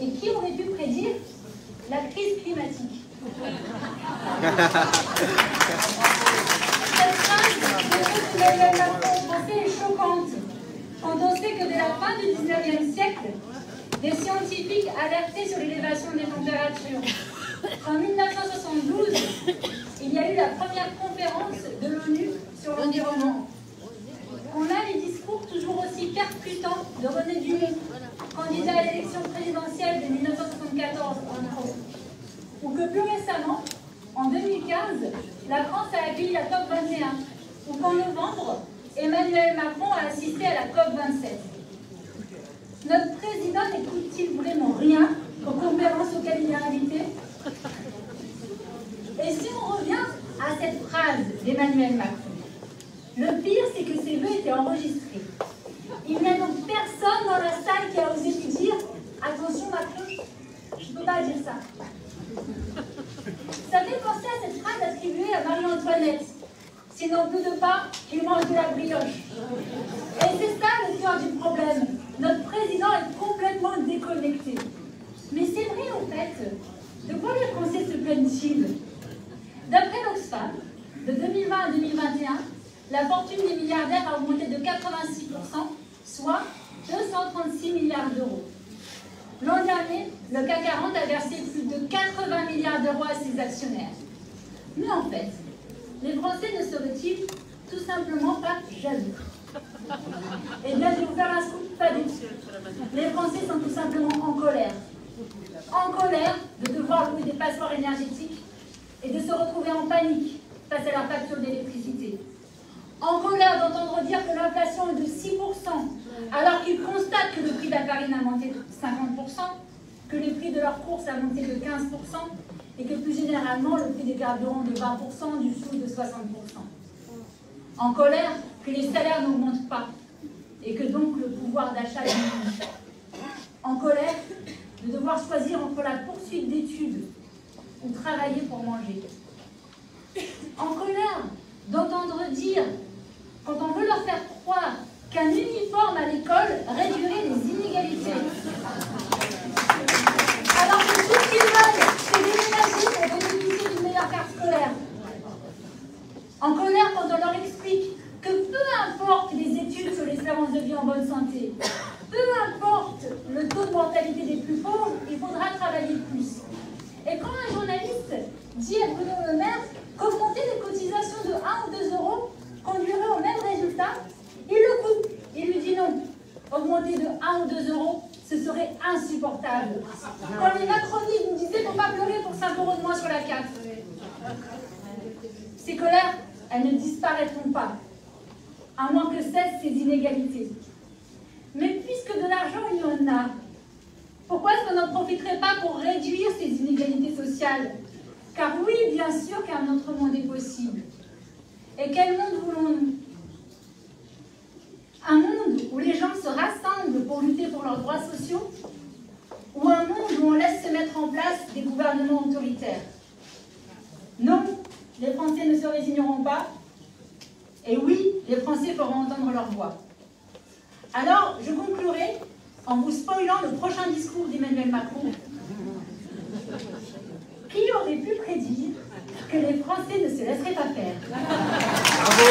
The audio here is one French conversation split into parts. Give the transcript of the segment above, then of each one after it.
Et qui aurait pu prédire la crise climatique? Cette phrase de Emmanuel Macron français est choquante quand on sait que dès la fin du XIXe siècle, des scientifiques alertaient sur l'élévation des températures. En 1972, il y a eu la première conférence de l'ONU sur l'environnement. On a les discours toujours aussi percutants de René Dumont, candidat à l'élection présidentielle de 1974 ou que plus récemment, en 2015, la France a accueilli la COP 21, ou qu'en novembre, Emmanuel Macron a assisté à la COP 27. Notre président n'écoute-t-il vraiment rien aux conférences auxquelles il est invité? Et si on revient à cette phrase d'Emmanuel Macron, le pire, c'est que ces vœux étaient enregistrés. Il n'y a donc personne dans la salle qui a osé lui dire « Attention Macron, je ne peux pas dire ça ». Ça fait penser à cette phrase attribuée à Marie-Antoinette. S'il n'en peut de pas, qu'il mange de la brioche. Et c'est ça le cœur du problème. Notre président est complètement déconnecté. Mais c'est vrai en fait. De quoi les Français se plaignent-ils? D'après l'Oxfam, de 2020 à 2021, la fortune des milliardaires a augmenté de 86%, soit 236 milliards d'euros. L'an dernier, le CAC 40 a versé plus de 80 milliards d'euros à ses actionnaires. Mais en fait, les Français ne seraient-ils tout simplement pas jaloux? Eh bien, je vais vous faire un scoop, pas du tout. Les Français sont tout simplement en colère. En colère de devoir louer des passoires énergétiques et de se retrouver en panique face à leur facture d'électricité. En colère d'entendre dire que l'inflation est de 6%, alors qu'ils constatent que le prix de la farine a monté de 50%, que les prix de leurs courses a monté de 15%, et que plus généralement, le prix des carburants de 20%, du fou de 60%. En colère que les salaires n'augmentent pas, et que donc le pouvoir d'achat diminue. En colère de devoir choisir entre la poursuite d'études ou travailler pour manger. En colère d'entendre dire, quand on veut leur faire croire qu'un uniforme à l'école réduirait les inégalités. Alors que tout ce qu'ils veulent, c'est déménager pour bénéficier d'une meilleure carte scolaire. En colère quand on leur explique que peu importe les études sur l'espérance de vie en bonne santé, peu importe le taux de mortalité des plus pauvres, il faudra travailler plus. Et quand un journaliste dit à Bruno Le Maire qu'augmenter les cotisations de 1 ou 2 euros conduirait au même résultat, il le coupe. Il lui dit non. Augmenter de 1 ou 2 euros, ce serait insupportable. Quand les macronistes nous disaient qu'il ne faut pas pleurer pour 5 euros de moins sur la carte. Ces colères, elles ne disparaîtront pas, à moins que cessent ces inégalités. Mais puisque de l'argent, il y en a, pourquoi est-ce qu'on n'en profiterait pas pour réduire ces inégalités sociales? Car oui, bien sûr qu'un autre monde est possible. Et quel monde voulons-nous? Un monde où les gens se rassemblent pour lutter pour leurs droits sociaux? Ou un monde où on laisse se mettre en place des gouvernements autoritaires? Non, les Français ne se résigneront pas. Et oui, les Français feront entendre leur voix. Alors, je conclurai en vous spoilant le prochain discours d'Emmanuel Macron. Qui aurait pu prédire que les Français ne se laisseraient pas faire? Bravo.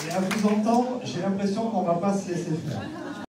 Et à vous entendre, j'ai l'impression qu'on ne va pas se laisser faire.